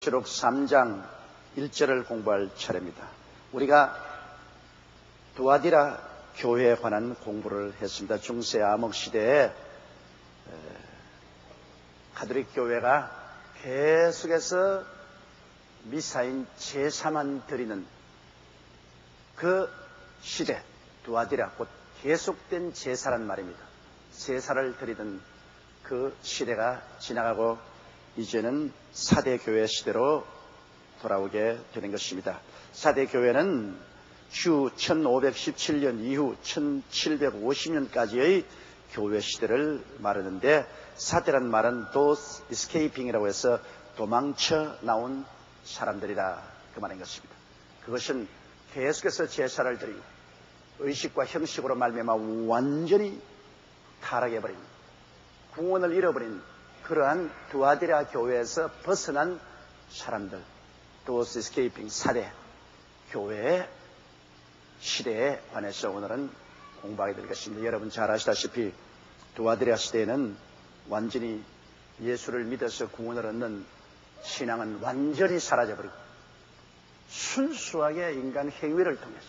계시록 3장 1절을 공부할 차례입니다. 우리가 두아디라 교회에 관한 공부를 했습니다. 중세 암흑 시대에 가톨릭 교회가 계속해서 미사인 제사만 드리는 그 시대, 두아디라, 곧 계속된 제사란 말입니다. 제사를 드리던 그 시대가 지나가고 이제는 사대교회 시대로 돌아오게 되는 것입니다. 사대교회는 주 1517년 이후 1750년까지의 교회 시대를 말하는데, 사대란 말은 도스 이스케이핑이라고 해서 도망쳐 나온 사람들이라 그 말인 것입니다. 그것은 계속해서 제사를 드리고 의식과 형식으로 말미암아 완전히 타락해버린, 구원을 잃어버린 그러한 두아디라 교회에서 벗어난 사람들, 도스 이스케이핑 사대 교회의 시대에 관해서 오늘은 공부하게 될 것입니다. 여러분 잘 아시다시피 두아디라 시대에는 완전히 예수를 믿어서 구원을 얻는 신앙은 완전히 사라져버리고 순수하게 인간 행위를 통해서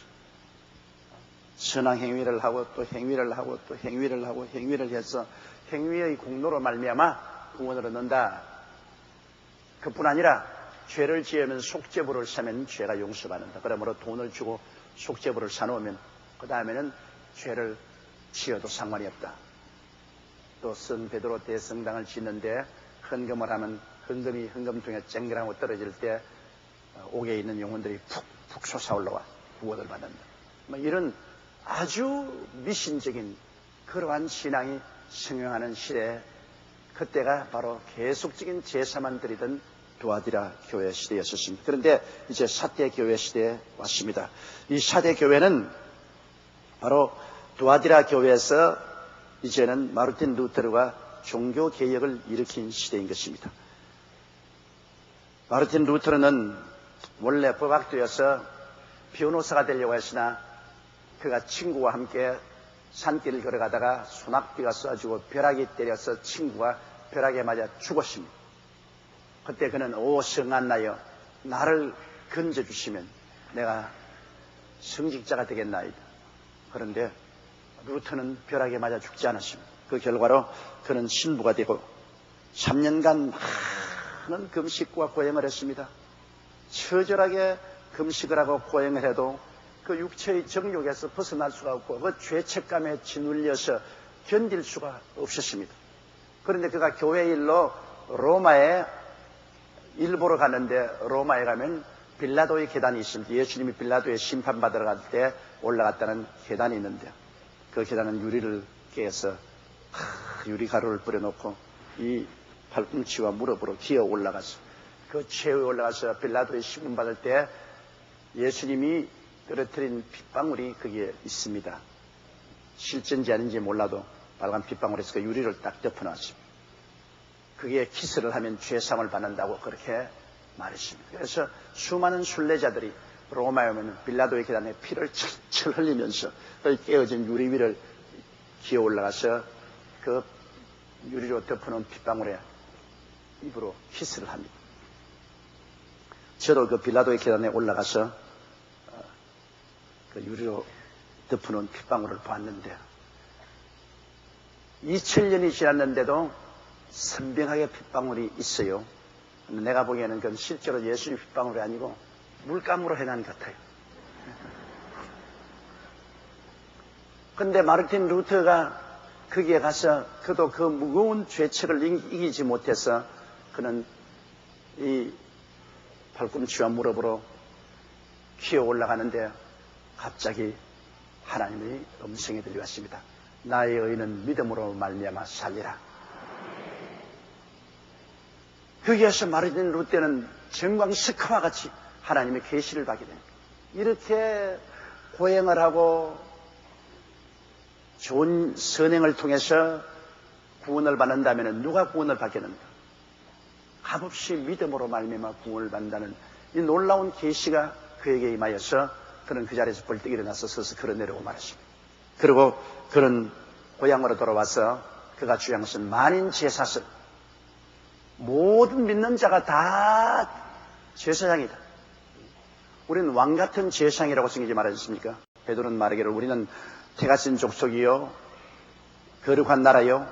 선한 행위를 하고 또 행위를 하고 또 행위를 하고 행위를 해서 행위의 공로로 말미암아 구원을 얻는다. 그뿐 아니라 죄를 지으면 속죄부를 사면 죄가 용서받는다. 그러므로 돈을 주고 속죄부를 사놓으면 그 다음에는 죄를 지어도 상관이 없다. 또 성 베드로 대성당을 짓는데 헌금을 하면 헌금이 헌금통에 쨍그랑하고 떨어질 때 옥에 있는 영혼들이 푹푹 솟아올라와 구원을 받는다. 이런 아주 미신적인 그러한 신앙이 성행하는 시대에, 그때가 바로 계속적인 제사만 드리던 두아디라 교회 시대였었습니다. 그런데 이제 사대 교회 시대에 왔습니다. 이 사대 교회는 바로 두아디라 교회에서 이제는 마르틴 루테르가 종교 개혁을 일으킨 시대인 것입니다. 마르틴 루테르는 원래 법학도여서 변호사가 되려고 했으나 그가 친구와 함께 산길을 걸어가다가 소낙비가 쏴지고 벼락이 때려서 친구가 벼락에 맞아 죽었습니다. 그때 그는 오 성한나여, 나를 건져주시면 내가 성직자가 되겠나이다. 그런데 루터는 벼락에 맞아 죽지 않았습니다. 그 결과로 그는 신부가 되고 3년간 많은 금식과 고행을 했습니다. 처절하게 금식을 하고 고행을 해도 그 육체의 정욕에서 벗어날 수가 없고 그 죄책감에 짓눌려서 견딜 수가 없었습니다. 그런데 그가 교회 일로 로마에 일보러 갔는데, 로마에 가면 빌라도의 계단이 있습니다. 예수님이 빌라도에 심판받으러 갈 때 올라갔다는 계단이 있는데, 그 계단은 유리를 깨서 유리 가루를 뿌려놓고 이 팔꿈치와 무릎으로 기어 올라가서 그 최후에 올라가서 빌라도에 심판받을 때 예수님이 떨어뜨린 핏방울이 거기에 있습니다. 실전지 아닌지 몰라도 빨간 핏방울에서 그 유리를 딱 덮어놨습니다. 그게 키스를 하면 죄상을 받는다고 그렇게 말했습니다. 그래서 수많은 순례자들이 로마에 오면 빌라도의 계단에 피를 철철 흘리면서 그 깨어진 유리 위를 기어 올라가서 그 유리로 덮어놓은 핏방울에 입으로 키스를 합니다. 저도 그 빌라도의 계단에 올라가서 그 유리로 덮어놓은 핏방울을 봤는데 2000년이 지났는데도 선명하게 핏방울이 있어요. 내가 보기에는 그건 실제로 예수님 핏방울이 아니고 물감으로 해난 것 같아요. 그런데 마르틴 루터가 거기에 가서 그도 그 무거운 죄책을 이기지 못해서 그는 이 팔꿈치와 무릎으로 기어 올라가는데 갑자기 하나님의 음성이 들려왔습니다. 나의 의는 믿음으로 말미암아 살리라. 거기에서 마르틴 루터는 정광석화와 같이 하나님의 계시를 받게 됩니다. 이렇게 고행을 하고 좋은 선행을 통해서 구원을 받는다면 누가 구원을 받겠는가? 값없이 믿음으로 말미암아 구원을 받는다는 이 놀라운 계시가 그에게 임하여서 그는 그 자리에서 벌떡 일어나서 서서 걸어내려고 말했습니다. 그리고 그는 고향으로 돌아와서 그가 주장한 만인 제사설, 모든 믿는 자가 다 제사장이다. 우리는 왕 같은 제사장이라고 성경이 말하셨습니까? 베드로는 말하기를 우리는 태가신 족속이요 거룩한 나라요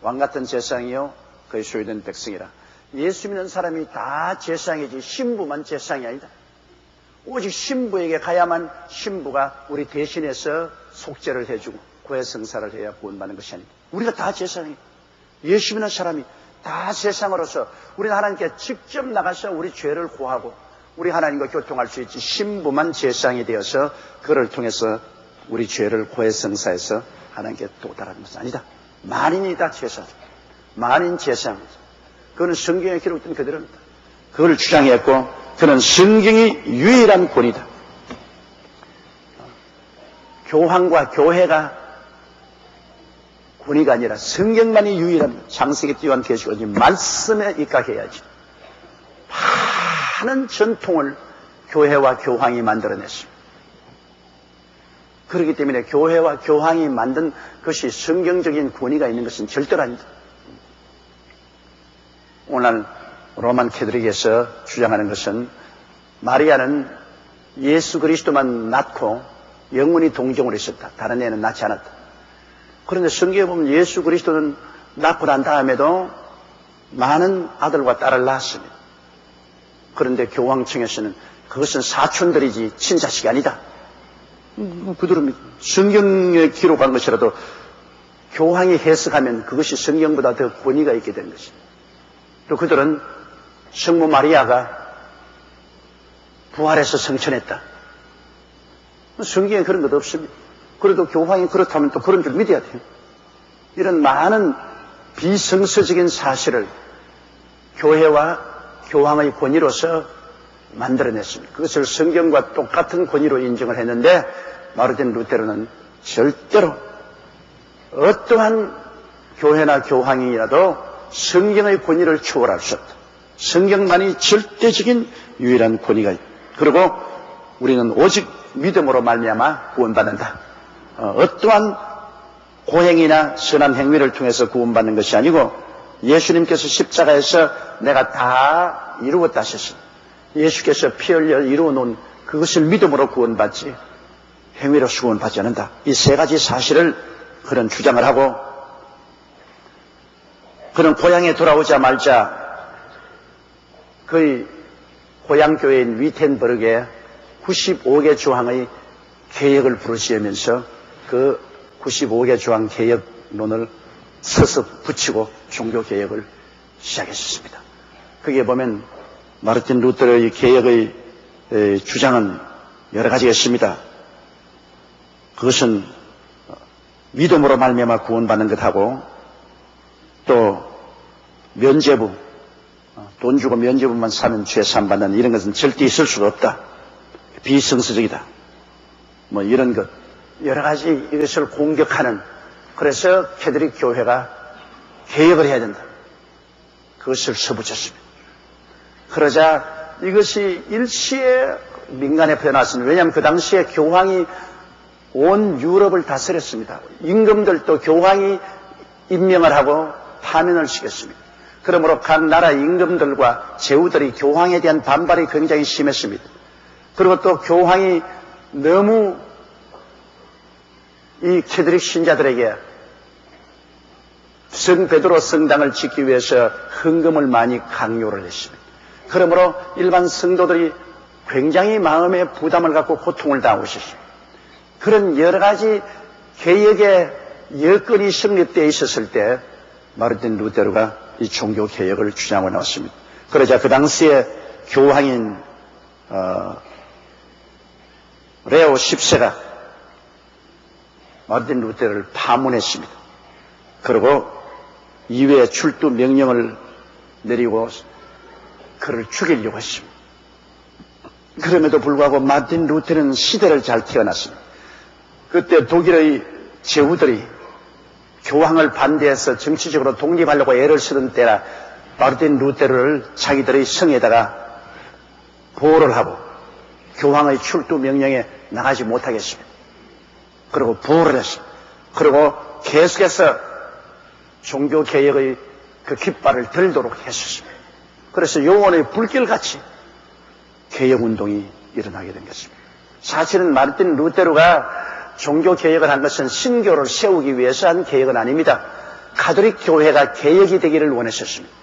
왕 같은 제사장이요 그의 소유된 백성이라. 예수 믿는 사람이 다 제사장이지 신부만 제사장이 아니다. 오직 신부에게 가야만 신부가 우리 대신해서 속죄를 해주고 구해성사를 해야 구원받는 것이 아니다. 우리가 다 제사장이에요. 예수 믿는 사람이 다 제사장으로서 우리는 하나님께 직접 나가서 우리 죄를 구하고 우리 하나님과 교통할 수 있지, 신부만 제사장이 되어서 그를 통해서 우리 죄를 구해성사해서 하나님께 도달하는 것은 아니다. 만인이 다 제사장, 만인 제사장. 그는 성경에 기록된 그대로입니다. 그걸 주장했고 그는 성경이 유일한 권위다. 교황과 교회가 권위가 아니라 성경만이 유일한 창세기 띄어난 계시고 말씀에 입각해야지. 많은 전통을 교회와 교황이 만들어냈습니다. 그렇기 때문에 교회와 교황이 만든 것이 성경적인 권위가 있는 것은 절대로 아니다. 오늘 로만 캐톨릭에서 주장하는 것은 마리아는 예수 그리스도만 낳고 영원히 동정으로 있었다. 다른 애는 낳지 않았다. 그런데 성경에 보면 예수 그리스도는 낳고 난 다음에도 많은 아들과 딸을 낳았습니다. 그런데 교황청에서는 그것은 사촌들이지 친자식이 아니다. 그들은 성경에 기록한 것이라도 교황이 해석하면 그것이 성경보다 더 권위가 있게 되는 것입니다. 또 그들은 성모 마리아가 부활해서 성천했다. 성경에 그런 것 없습니다. 그래도 교황이 그렇다면 또 그런 줄 믿어야 돼요. 이런 많은 비성서적인 사실을 교회와 교황의 권위로서 만들어냈습니다. 그것을 성경과 똑같은 권위로 인정을 했는데 마르틴 루테르는 절대로 어떠한 교회나 교황이라도 성경의 권위를 초월할 수 없다. 성경만이 절대적인 유일한 권위가 있다. 그리고 우리는 오직 믿음으로 말미암아 구원받는다. 어떠한 고행이나 선한 행위를 통해서 구원받는 것이 아니고 예수님께서 십자가에서 내가 다 이루었다 하셨습니다. 예수께서 피 흘려 이루어놓은 그것을 믿음으로 구원받지 행위로서 구원받지 않는다. 이 세 가지 사실을 그런 주장을 하고 그는 고향에 돌아오자마자 그의 고향교회인 위텐버르에 95개 조항의 개혁을 부르시면서 그 95개 조항 개혁론을 서서 붙이고 종교개혁을 시작했습니다. 거기에 보면 마르틴 루터의 개혁의 주장은 여러 가지가 있습니다. 그것은 믿음으로 말미암아 구원받는 것하고 또 면죄부, 돈 주고 면죄부만 사면 죄 사함받는 이런 것은 절대 있을 수가 없다. 비성서적이다. 뭐 이런 것 여러 가지 이것을 공격하는, 그래서 캐톨릭 교회가 개혁을 해야 된다. 그것을 써붙였습니다. 그러자 이것이 일시에 민간에 퍼져나왔습니다. 왜냐하면 그 당시에 교황이 온 유럽을 다스렸습니다. 임금들도 교황이 임명을 하고 파면을 시켰습니다. 그러므로 각 나라 임금들과 제후들이 교황에 대한 반발이 굉장히 심했습니다. 그리고 또 교황이 너무 이 캐톨릭 신자들에게 성 베드로 성당을 짓기 위해서 헌금을 많이 강요를 했습니다. 그러므로 일반 성도들이 굉장히 마음의 부담을 갖고 고통을 당하고 있었습니다. 그런 여러 가지 개혁의 여건이 성립되어 있었을 때 마르틴 루테르가 이 종교 개혁을 주장하고 나왔습니다. 그러자 그 당시에 교황인 레오 10세가 마르틴 루테르를 파문했습니다. 그리고 이외에 출두 명령을 내리고 그를 죽이려고 했습니다. 그럼에도 불구하고 마르틴 루테르는 시대를 잘 태어났습니다. 그때 독일의 제후들이 교황을 반대해서 정치적으로 독립하려고 애를 쓰던 때라 마르틴 루테르를 자기들의 성에다가 보호를 하고 교황의 출두 명령에 나가지 못하게 했습니다. 그리고 보호를 했습니다. 그리고 계속해서 종교개혁의 그 깃발을 들도록 했었습니다. 그래서 영혼의 불길같이 개혁운동이 일어나게 된 것입니다. 사실은 마르틴 루테르가 종교개혁을 한 것은 신교를 세우기 위해서 한 개혁은 아닙니다. 가톨릭 교회가 개혁이 되기를 원하셨습니다.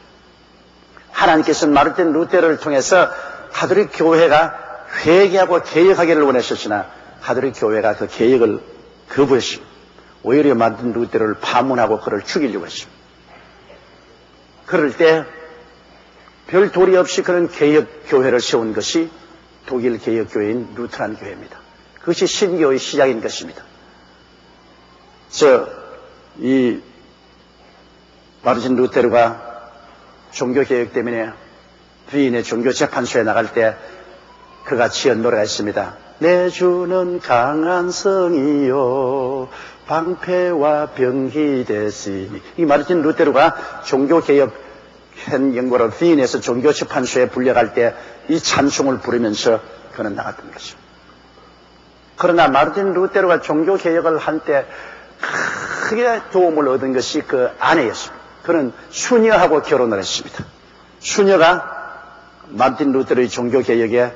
하나님께서는 마르틴 루테르를 통해서 가톨릭 교회가 회개하고 개혁하기를 원하셨으나 가톨릭 교회가 그 개혁을 거부했습니다. 오히려 마르틴 루테르를 파문하고 그를 죽이려고 했습니다. 그럴 때 별 도리 없이 그런 개혁 교회를 세운 것이 독일 개혁 교회인 루터란 교회입니다. 그것이 신교의 시작인 것입니다. 이 마르틴 루테르가 종교개혁 때문에 위인의 종교재판소에 나갈 때 그가 지은 노래가 있습니다. 내 주는 강한 성이요 방패와 병기 되시니. 이 마르틴 루테르가 종교개혁 한 연구를 위인에서 종교재판소에 불려갈 때 이 찬송을 부르면서 그는 나갔던 것입니다. 그러나 마르틴 루테르가 종교개혁을 할 때 크게 도움을 얻은 것이 그 아내였습니다. 그는 수녀하고 결혼을 했습니다. 수녀가 마르틴 루테르의 종교개혁에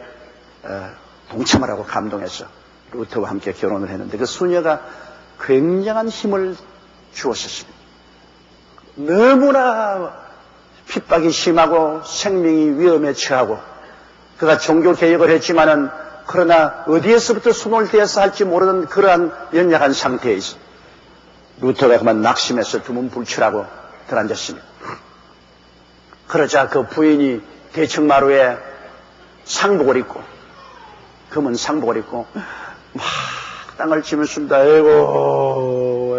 동참을 하고 감동해서 루터와 함께 결혼을 했는데 그 수녀가 굉장한 힘을 주었었습니다. 너무나 핍박이 심하고 생명이 위험에 처하고 그가 종교개혁을 했지만은 그러나 어디에서부터 손을 떼어서 할지 모르는 그러한 연약한 상태에 있어 루터가 그만 낙심해서 두문불출하고 들어앉았습니다. 그러자 그 부인이 대청마루에 상복을 입고 검은 상복을 입고 막 땅을 치면습니다. 아이고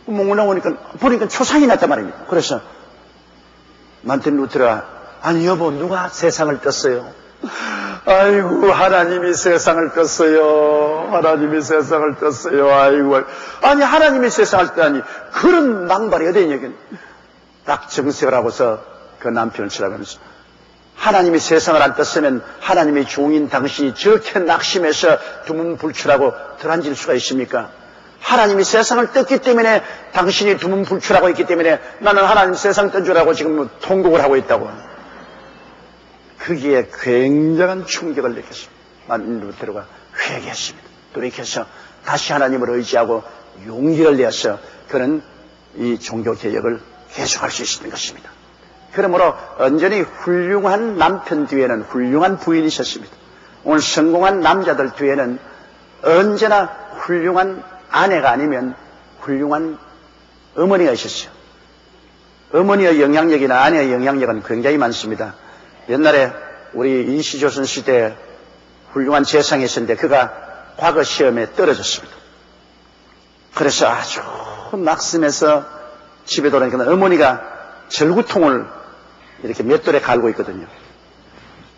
목을 보니까 초상이 났단 말입니다. 그래서 마르틴 루테르가 아니 여보 누가 세상을 떴어요? 아이고 하나님이 세상을 떴어요. 하나님이 세상을 떴어요. 아이고 아니 하나님이 세상을 떴다니 그런 망발이 어디 있냐. 딱 정색을 하고서 그 남편을 쳐다보면서 하나님이 세상을 안 떴으면 하나님의 종인 당신이 저렇게 낙심해서 두문불출하고 들어앉을 수가 있습니까? 하나님이 세상을 떴기 때문에 당신이 두문불출하고 있기 때문에 나는 하나님 세상 뜬 줄 알고 지금 통곡을 하고 있다고. 거기에 굉장한 충격을 느꼈습니다. 마르틴 루테르가 회개했습니다. 돌이켜서 다시 하나님을 의지하고 용기를 내어서 그는 이 종교개혁을 계속할 수 있었던 것입니다. 그러므로 언제나 훌륭한 남편 뒤에는 훌륭한 부인이 있었습니다. 오늘 성공한 남자들 뒤에는 언제나 훌륭한 아내가 아니면 훌륭한 어머니가 있었어요. 어머니의 영향력이나 아내의 영향력은 굉장히 많습니다. 옛날에 우리 이시조선 시대에 훌륭한 재상이 있었는데 그가 과거 시험에 떨어졌습니다. 그래서 아주 낙심해서 집에 돌아오니까 어머니가 절구통을 이렇게 맷돌에 갈고 있거든요.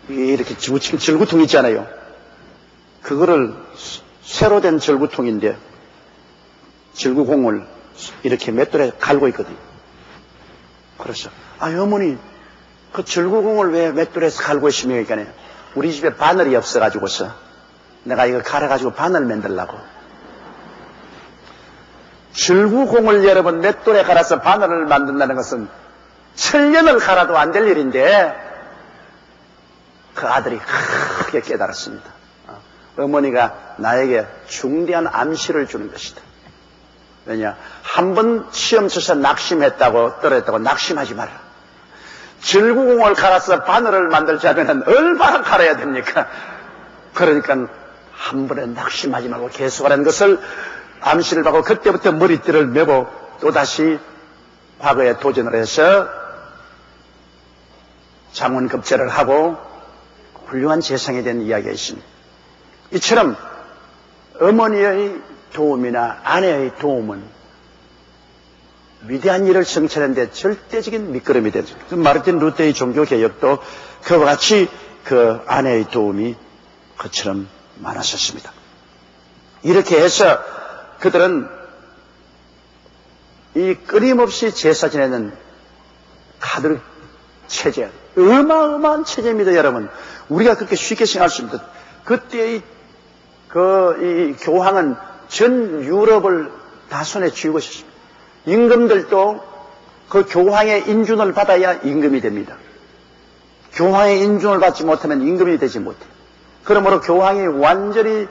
이렇게 지금 절구통 있잖아요. 그거를 새로 된 절구통인데 절구공을 이렇게 맷돌에 갈고 있거든요. 그래서 어머니 그 절구공을 왜 맷돌에서 갈고 있습니까? 우리 집에 바늘이 없어가지고서 내가 이거 갈아가지고 바늘 만들려고. 절구공을 여러분 맷돌에 갈아서 바늘을 만든다는 것은 천년을 갈아도 안 될 일인데 그 아들이 크게 깨달았습니다. 어머니가 나에게 중대한 암시를 주는 것이다. 왜냐? 한 번 시험 쳐서 낙심했다고 떨어졌다고 낙심하지 마라. 절구공을 갈아서 바늘을 만들자면 얼마나 갈아야 됩니까? 그러니까 한 번에 낙심하지 말고 계속하라는 것을 암시를 받고 그때부터 머리띠를 메고 또다시 과거에 도전을 해서 장원급제를 하고 훌륭한 재상이 된 이야기가 있습니다. 이처럼 어머니의 도움이나 아내의 도움은 위대한 일을 성취하는 데 절대적인 밑거름이 되죠. 마르틴 루테의 종교개혁도 그와 같이 그 아내의 도움이 그처럼 많았었습니다. 이렇게 해서 그들은 이 끊임없이 제사 지내는 가톨릭 체제, 어마어마한 체제입니다, 여러분. 우리가 그렇게 쉽게 생각할 수 없습니다. 그때의 이 교황은 전 유럽을 다 손에 쥐고 있었습니다. 임금들도 그 교황의 인준을 받아야 임금이 됩니다. 교황의 인중을 받지 못하면 임금이 되지 못해. 그러므로 교황이 완전히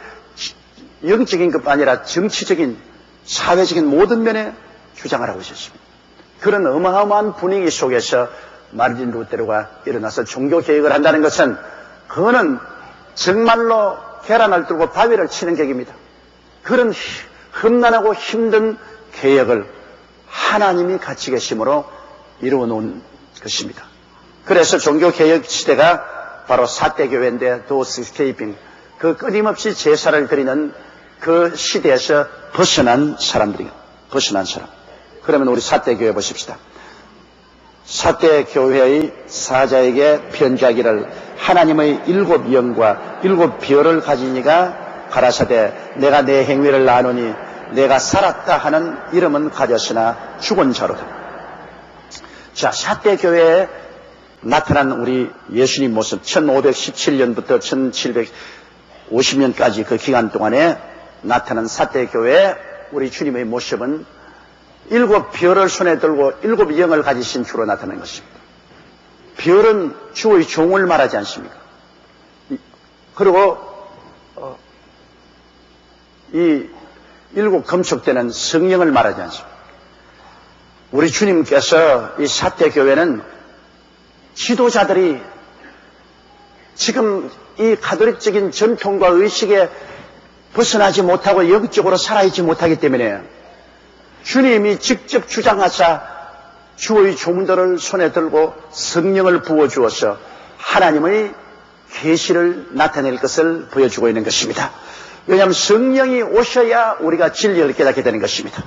영적인 것뿐 아니라 정치적인, 사회적인 모든 면에 주장을 하고 있었습니다. 그런 어마어마한 분위기 속에서 마르틴 루테르가 일어나서 종교개혁을 한다는 것은, 그거는 정말로 계란을 들고 바위를 치는 격입니다. 그런 험난하고 힘든 개혁을 하나님이 같이 계심으로 이루어 놓은 것입니다. 그래서 종교개혁 시대가 바로 사대교회인데, 도스케이핑, 그 끊임없이 제사를 드리는 그 시대에서 벗어난 사람. 그러면 우리 사대교회 보십시다. 사대교회의 사자에게 편지하기를, 하나님의 7 영과 7 별을 가진 이가 가라사대 내가 내 행위를 아노니 내가 살았다 하는 이름은 가졌으나 죽은 자로다. 자, 사대교회에 나타난 우리 예수님 모습, 1517년부터 1750년까지 그 기간 동안에 나타난 사대교회의 우리 주님의 모습은 7 별을 손에 들고 7 영을 가지신 주로 나타난 것입니다. 별은 주의 종을 말하지 않습니까? 그리고 이 7 검축되는 성령을 말하지 않습니까? 우리 주님께서 이 사대교회는 지도자들이 지금 이 가톨릭적인 전통과 의식에 벗어나지 못하고 영적으로 살아있지 못하기 때문에 주님이 직접 주장하사 주의 종들을 손에 들고 성령을 부어주어서 하나님의 계시를 나타낼 것을 보여주고 있는 것입니다. 왜냐하면 성령이 오셔야 우리가 진리를 깨닫게 되는 것입니다.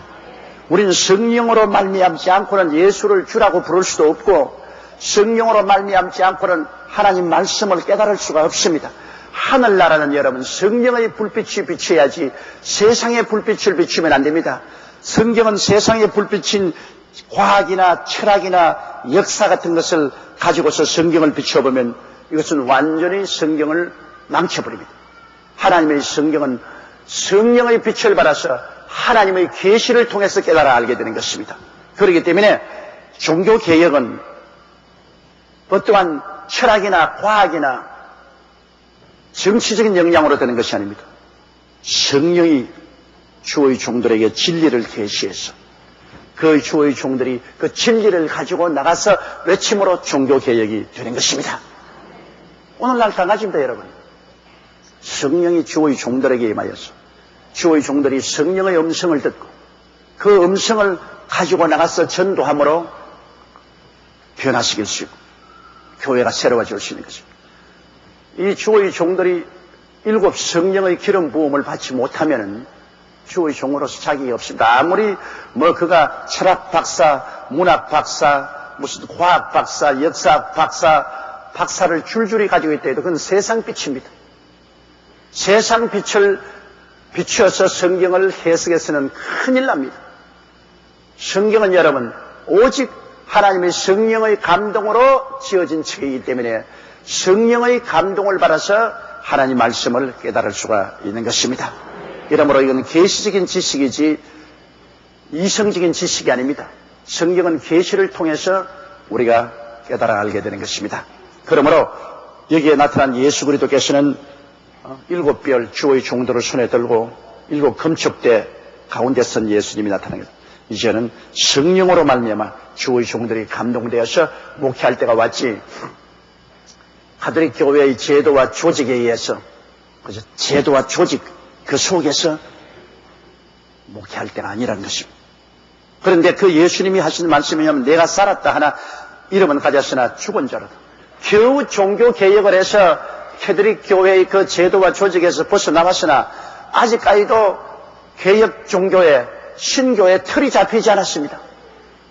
우리는 성령으로 말미암지 않고는 예수를 주라고 부를 수도 없고, 성령으로 말미암지 않고는 하나님 말씀을 깨달을 수가 없습니다. 하늘나라는 여러분 성령의 불빛이 비춰야지 세상의 불빛을 비추면 안 됩니다. 성경은 세상의 불빛인 과학이나 철학이나 역사 같은 것을 가지고서 성경을 비춰보면 이것은 완전히 성경을 망쳐버립니다. 하나님의 성경은 성령의 빛을 받아서 하나님의 계시를 통해서 깨달아 알게 되는 것입니다. 그렇기 때문에 종교개혁은 어떠한 철학이나 과학이나 정치적인 영향으로 되는 것이 아닙니다. 성령이 주의 종들에게 진리를 계시해서 그 주의 종들이 그 진리를 가지고 나가서 외침으로 종교개혁이 되는 것입니다. 오늘날 다 마찬가지입니다, 여러분. 성령이 주의 종들에게 임하여서 주의 종들이 성령의 음성을 듣고 그 음성을 가지고 나가서 전도함으로 변화시킬 수 있고 교회가 새로워질 수 있는 것입니다. 이 주의 종들이 7 성령의 기름 부음을 받지 못하면은 주의 종으로서 자격이 없습니다. 아무리 그가 철학 박사, 문학 박사, 무슨 과학 박사, 역사 박사를 줄줄이 가지고 있다 해도 그건 세상 빛입니다. 세상 빛을 비추어서 성경을 해석해서는 큰일 납니다. 성경은 여러분 오직 하나님의 성령의 감동으로 지어진 책이기 때문에 성령의 감동을 받아서 하나님 말씀을 깨달을 수가 있는 것입니다. 이러므로 이건 계시적인 지식이지 이성적인 지식이 아닙니다. 성경은 계시를 통해서 우리가 깨달아 알게 되는 것입니다. 그러므로 여기에 나타난 예수 그리스도께서는 7 별 주의 종들을 손에 들고 7 검축대 가운데 선 예수님이 나타난 것. 이제는 성령으로 말미암아 주의 종들이 감동되어서 목회할 때가 왔지, 가톨릭 교회의 제도와 조직에 의해서, 그죠? 제도와 조직 그 속에서 목회할 때가 아니라는 것입니다. 그런데 그 예수님이 하시는 말씀이냐면 내가 살았다 하나 이름은 가졌으나 죽은 자로다. 겨우 종교 개혁을 해서 가톨릭 교회의 그 제도와 조직에서 벗어나왔으나 아직까지도 개혁 종교의 신교의 틀이 잡히지 않았습니다.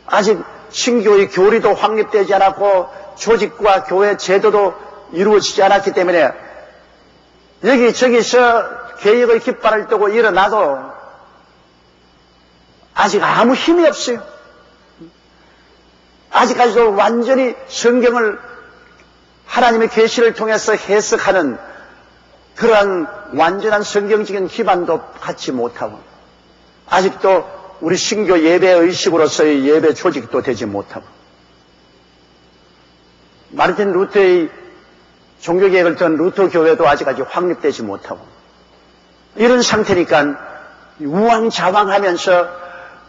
아직 신교의 교리도 확립되지 않았고 조직과 교회 제도도 이루어지지 않았기 때문에 여기저기서 개혁의 깃발을 뜨고 일어나도 아직 아무 힘이 없어요. 아직까지도 완전히 성경을 하나님의 계시를 통해서 해석하는 그러한 완전한 성경적인 기반도 갖지 못하고 아직도 우리 신교 예배 의식으로서의 예배 조직도 되지 못하고 마르틴 루터의 종교개혁을 던 루터 교회도 아직까지 확립되지 못하고 이런 상태니까 우왕좌왕하면서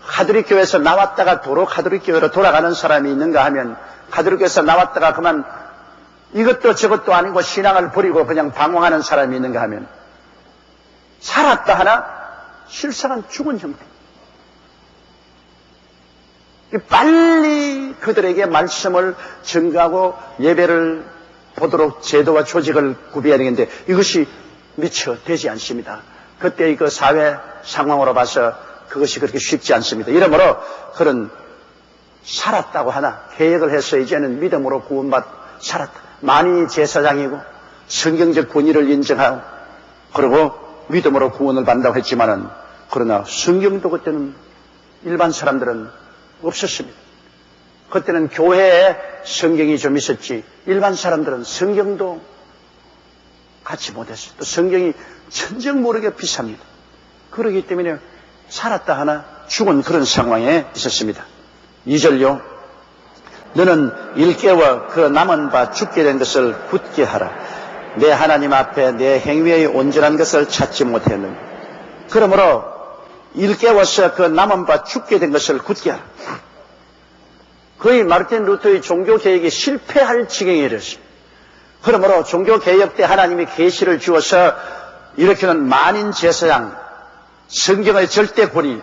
가톨릭 교회에서 나왔다가 도로 가톨릭 교회로 돌아가는 사람이 있는가 하면 가톨릭 교회에서 나왔다가 그만 이것도 저것도 아니고 신앙을 버리고 그냥 방황하는 사람이 있는가 하면 살았다 하나 실상은 죽은 형태. 빨리 그들에게 말씀을 전가하고 예배를 보도록 제도와 조직을 구비해야 되는데 이것이 미처 되지 않습니다. 그때의 그 사회 상황으로 봐서 그것이 그렇게 쉽지 않습니다. 이러므로 그런 살았다고 하나 개혁을 해서 이제는 믿음으로 구원받 살았다. 만인이 제사장이고 성경적 권위를 인정하고 그리고 믿음으로 구원을 받는다고 했지만은 그러나 성경도 그때는 일반 사람들은 없었습니다. 그때는 교회에 성경이 좀 있었지 일반 사람들은 성경도 갖지 못했어요. 또 성경이 전적 모르게 비쌉니다. 그러기 때문에 살았다 하나 죽은 그런 상황에 있었습니다. 2절요. 너는 일깨워 그 남은 바 죽게 된 것을 굳게 하라. 내 하나님 앞에 내 행위의 온전한 것을 찾지 못했느냐. 그러므로 일깨워서 그 남은 바 죽게 된 것을 굳게 하라. 거의 마르틴 루터의 종교개혁이 실패할 지경에 이르렀습니다. 그러므로 종교개혁 때 하나님이 계시를 주어서 일으키는 만인 제사장, 성경의 절대 권위,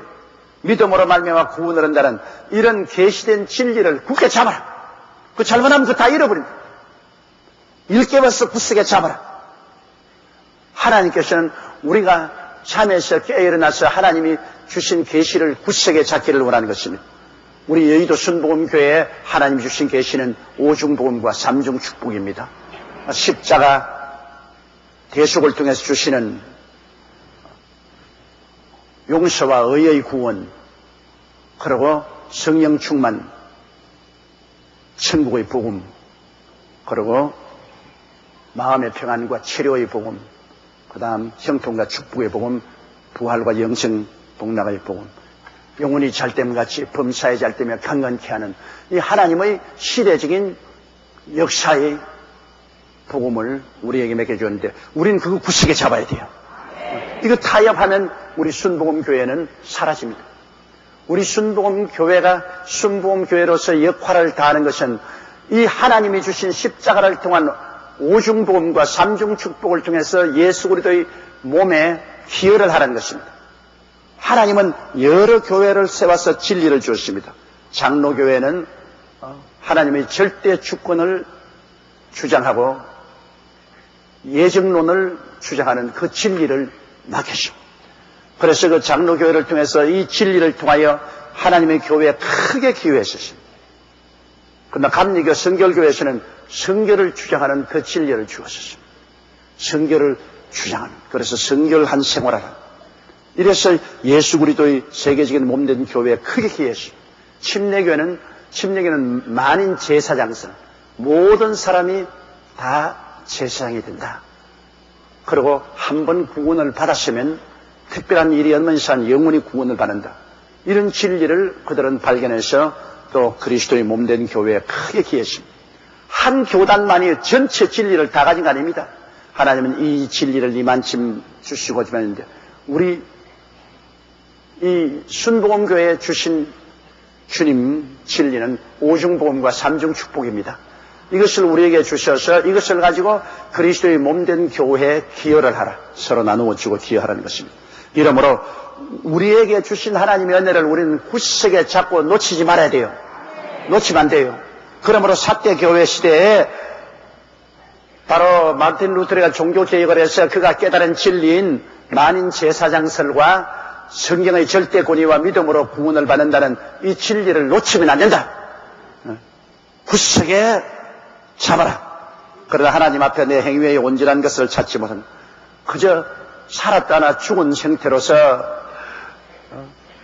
믿음으로 말미암아 구원을 한다는 이런 계시된 진리를 굳게 잡아라. 그 잘못하면 그거 다 잃어버립니다. 일깨워서 굳세게 잡아라. 하나님께서는 우리가 잠에서 깨어 일어나서 하나님이 주신 계시를 굳세게 잡기를 원하는 것입니다. 우리 여의도 순복음교회에 하나님이 주신 계시는 오중복음과 삼중축복입니다. 십자가 대속을 통해서 주시는 용서와 의의 구원, 그리고 성령 충만, 천국의 복음, 그리고 마음의 평안과 치료의 복음, 그 다음 형통과 축복의 복음, 부활과 영생 복락의 복음, 영혼이 잘 때면 같이 범사에 잘 때면 강건케 하는 이 하나님의 시대적인 역사의 복음을 우리에게 맡겨주었는데 우리는 그거 굳세게 잡아야 돼요. 이거 타협하면 우리 순복음교회는 사라집니다. 우리 순복음교회가 순복음교회로서 역할을 다하는 것은 이 하나님이 주신 십자가를 통한 오중복음과 삼중축복을 통해서 예수 그리스도의 몸에 기여를 하라는 것입니다. 하나님은 여러 교회를 세워서 진리를 주었습니다. 장로교회는 하나님의 절대 주권을 주장하고 예정론을 주장하는 그 진리를 맡기시고 그래서 그 장로교회를 통해서 이 진리를 통하여 하나님의 교회에 크게 기여했었습니다. 그러나 감리교 성결교회에서는 성결을 주장하는 그 진리를 주었습니다. 성결을 주장하는, 그래서 성결한 생활하라. 이래서 예수 그리스도의 세계적인 몸된 교회에 크게 기여했습니다. 침례교회는 만인 제사장선, 모든 사람이 다 제사장이 된다. 그리고 한 번 구원을 받았으면 특별한 일이 없는 한 영원히 구원을 받는다. 이런 진리를 그들은 발견해서 또 그리스도의 몸된 교회에 크게 기여했습니다. 한 교단만이 전체 진리를 다 가진 거 아닙니다. 하나님은 이 진리를 이만큼 주시고자 했는데 우리 이 순복음교회에 주신 주님 진리는 오중복음과 삼중축복입니다. 이것을 우리에게 주셔서 이것을 가지고 그리스도의 몸된 교회에 기여를 하라. 서로 나누어 주고 기여하라는 것입니다. 이러므로 우리에게 주신 하나님의 은혜를 우리는 굳세게 잡고 놓치지 말아야 돼요. 놓치면 안 돼요. 그러므로 사대 교회 시대에 바로 마르틴 루터가 종교개혁을 해서 그가 깨달은 진리인 만인 제사장설과 성경의 절대 권위와 믿음으로 구원을 받는다는 이 진리를 놓치면 안 된다. 굳세게 잡아라. 그러나 하나님 앞에 내 행위의 온전한 것을 찾지 못한 그저 살았다나 죽은 형태로서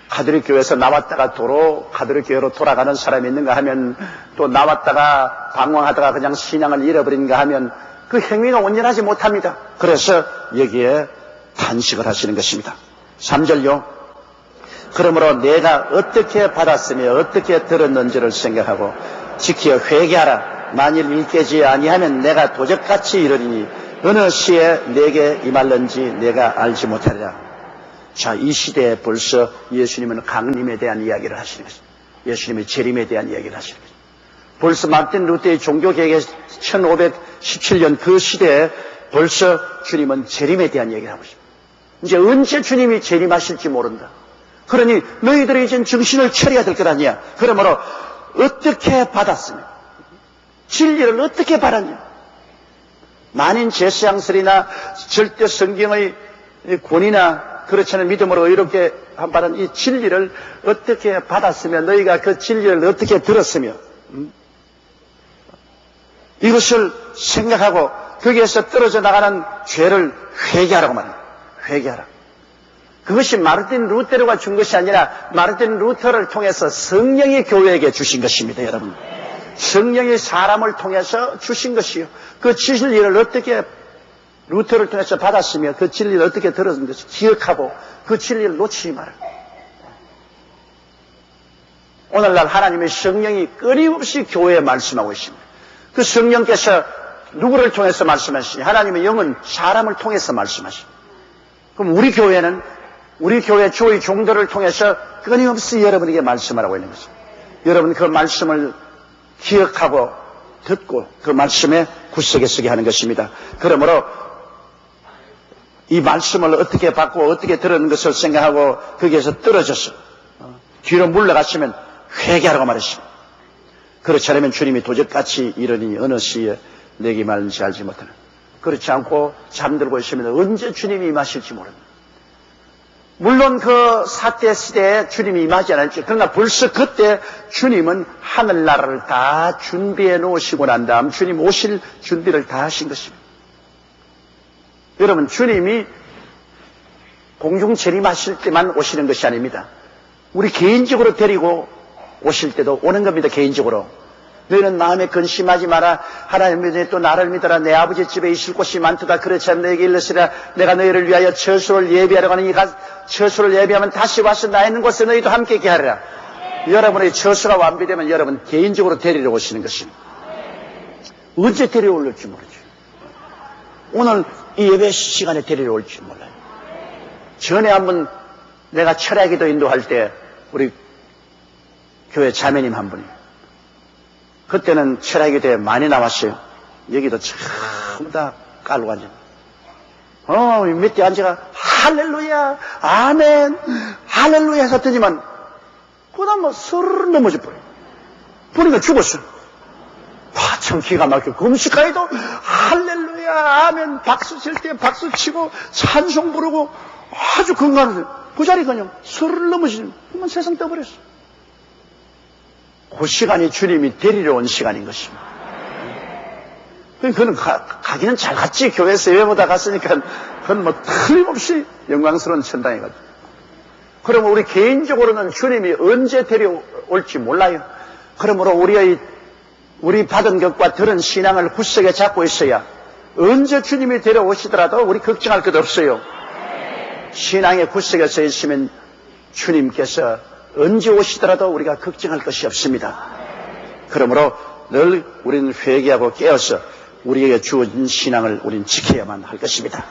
가톨릭 교회에서 나왔다가 도로 가톨릭 교회로 돌아가는 사람이 있는가 하면 또 나왔다가 방황하다가 그냥 신앙을 잃어버린가 하면 그 행위가 온전하지 못합니다. 그래서 여기에 탄식을 하시는 것입니다. 3절요. 그러므로 내가 어떻게 받았으며 어떻게 들었는지를 생각하고 지켜 회개하라. 만일 일깨지 아니하면 내가 도적같이 이르리니 어느 시에 내게 임할는지 내가 알지 못하리라. 자, 이 시대에 벌써 예수님은 강림에 대한 이야기를 하시는 것입니다. 예수님의 재림에 대한 이야기를 하시는 것입니다. 벌써 마틴 루터의 종교개혁의 1517년 그 시대에 벌써 주님은 재림에 대한 이야기를 하고 있습니다. 이제 언제 주님이 재림하실지 모른다. 그러니 너희들이 이젠 정신을 차려야 될 것 아니야. 그러므로 어떻게 받았으며 진리를 어떻게 받았냐. 만인 제사장설이나 절대 성경의 권위나 그렇지 않은 믿음으로 의롭게 받은 이 진리를 어떻게 받았으며 너희가 그 진리를 어떻게 들었으며 이것을 생각하고 거기에서 떨어져 나가는 죄를 회개하라고 말합니다. 회개하라. 그것이 마르틴 루테르가 준 것이 아니라 마르틴 루터를 통해서 성령이 교회에게 주신 것입니다, 여러분. 성령이 사람을 통해서 주신 것이요. 그 진리를 어떻게 루터를 통해서 받았으며 그 진리를 어떻게 들었는 것을 기억하고 그 진리를 놓치지 마라. 오늘날 하나님의 성령이 끊임없이 교회에 말씀하고 있습니다. 그 성령께서 누구를 통해서 말씀하시니? 하나님의 영은 사람을 통해서 말씀하십니다. 그럼 우리 교회는 우리 교회 주의 종들을 통해서 끊임없이 여러분에게 말씀하라고 있는 것입니다. 여러분 그 말씀을 기억하고 듣고 그 말씀에 굳세게 서게 하는 것입니다. 그러므로 이 말씀을 어떻게 받고 어떻게 들었는 것을 생각하고 거기에서 떨어져서 뒤로 물러갔으면 회개하라고 말했습니다. 그렇지 않으면 주님이 도적같이 이르니 어느 시에 내게 말는지 알지 못하는. 그렇지 않고 잠들고 있으면 언제 주님이 임하실지 모릅니다. 물론 그 사태 시대에 주님이 임하지 않았죠. 그러나 벌써 그때 주님은 하늘나라를 다 준비해 놓으시고 난 다음 주님 오실 준비를 다 하신 것입니다. 여러분, 주님이 공중 재림하실 때만 오시는 것이 아닙니다. 우리 개인적으로 데리고 오실 때도 오는 겁니다. 개인적으로. 너희는 마음에 근심하지 마라. 하나님이 또 나를 믿어라. 내 아버지 집에 있을 곳이 많도다. 그렇지 않으면 너에게 일러시라. 내가 너희를 위하여 처소를 예비하려고 하니 처소를 예비하면 다시 와서 나 있는 곳에 너희도 함께 있게 하리라. 여러분의 처소가 완비되면 여러분 개인적으로 데리러 오시는 것입니다. 언제 데려올지 모르죠. 오늘 이 예배 시간에 데리러 올지 몰라요. 전에 한번 내가 철야기도 인도할 때 우리 교회 자매님 한 분이 그때는 철야기도에 많이 나왔어요. 여기도 전부 다 깔고 앉아. 밑에 앉아가 할렐루야 아멘 할렐루야 했더니만 그다음 뭐 스르르 넘어져 버려. 보니까 죽었어. 참 기가 막혀. 금식가에도 할렐루야 아멘 박수 칠 때 박수 치고 찬송 부르고 아주 건강해서 그 자리 그냥 스르르 넘어지는 그만 세상 떠버렸어. 그 시간이 주님이 데리러 온 시간인 것입니다. 그는 가기는 잘 갔지. 교회에서 예배보다 갔으니까 그건 뭐 틀림없이 영광스러운 천당이거든. 그러면 우리 개인적으로는 주님이 언제 데려올지 몰라요. 그러므로 우리 받은 것과 들은 신앙을 굳세게 잡고 있어야 언제 주님이 데려오시더라도 우리 걱정할 것 없어요. 신앙에 굳세게 서 있으면 주님께서 언제 오시더라도 우리가 걱정할 것이 없습니다. 그러므로 늘 우리는 회개하고 깨어서 우리에게 주어진 신앙을 우리는 지켜야만 할 것입니다.